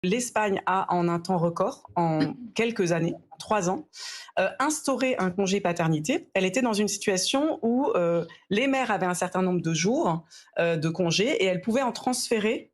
L'Espagne a, en un temps record, en quelques années, 3 ans, instauré un congé paternité. Elle était dans une situation où les mères avaient un certain nombre de jours de congé et elles pouvaient en transférer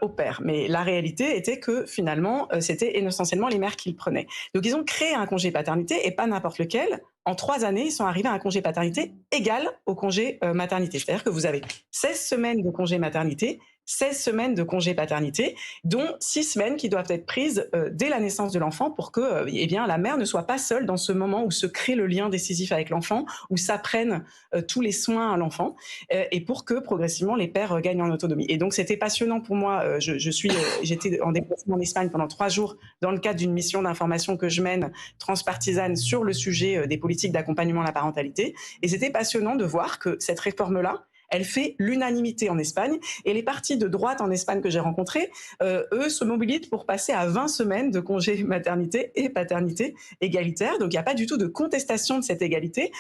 au père. Mais la réalité était que finalement, c'était essentiellement les mères qui le prenaient. Donc ils ont créé un congé paternité et pas n'importe lequel. En 3 années, ils sont arrivés à un congé paternité égal au congé maternité. C'est-à-dire que vous avez 16 semaines de congé maternité, 16 semaines de congé paternité, dont 6 semaines qui doivent être prises dès la naissance de l'enfant pour que eh bien, la mère ne soit pas seule dans ce moment où se crée le lien décisif avec l'enfant, où s'apprennent tous les soins à l'enfant, et pour que progressivement les pères gagnent en autonomie. Et donc c'était passionnant pour moi. J'étais en déplacement en Espagne pendant 3 jours dans le cadre d'une mission d'information que je mène transpartisane sur le sujet des politiques d'accompagnement à la parentalité. Et c'était passionnant de voir que cette réforme-là, elle fait l'unanimité en Espagne. Et les partis de droite en Espagne que j'ai rencontrés, eux, se mobilisent pour passer à 20 semaines de congé maternité et paternité égalitaire. Donc il n'y a pas du tout de contestation de cette égalité.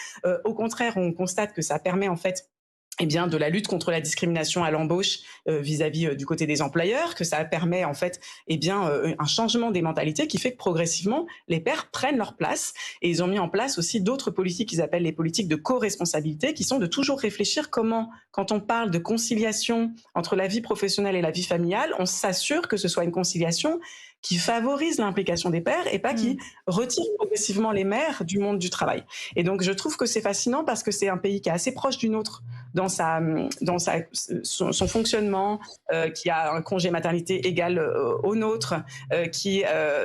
Au contraire, on constate que ça permet en fait eh bien, de la lutte contre la discrimination à l'embauche vis-à-vis du côté des employeurs, que ça permet en fait eh bien, un changement des mentalités qui fait que progressivement, les pères prennent leur place. Et ils ont mis en place aussi d'autres politiques qu'ils appellent les politiques de co-responsabilité, qui sont de toujours réfléchir comment, quand on parle de conciliation entre la vie professionnelle et la vie familiale, on s'assure que ce soit une conciliation qui favorise l'implication des pères et pas qui Mmh. retire progressivement les mères du monde du travail. Et donc je trouve que c'est fascinant parce que c'est un pays qui est assez proche du nôtre dans son fonctionnement, qui a un congé maternité égal au nôtre, qui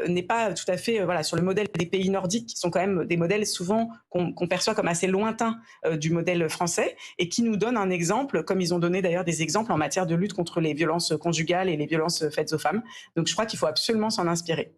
n'est pas tout à fait voilà, sur le modèle des pays nordiques, qui sont quand même des modèles souvent qu'on perçoit comme assez lointains du modèle français, et qui nous donnent un exemple, comme ils ont donné d'ailleurs des exemples en matière de lutte contre les violences conjugales et les violences faites aux femmes. Donc je crois qu'il faut absolument s'en inspirer.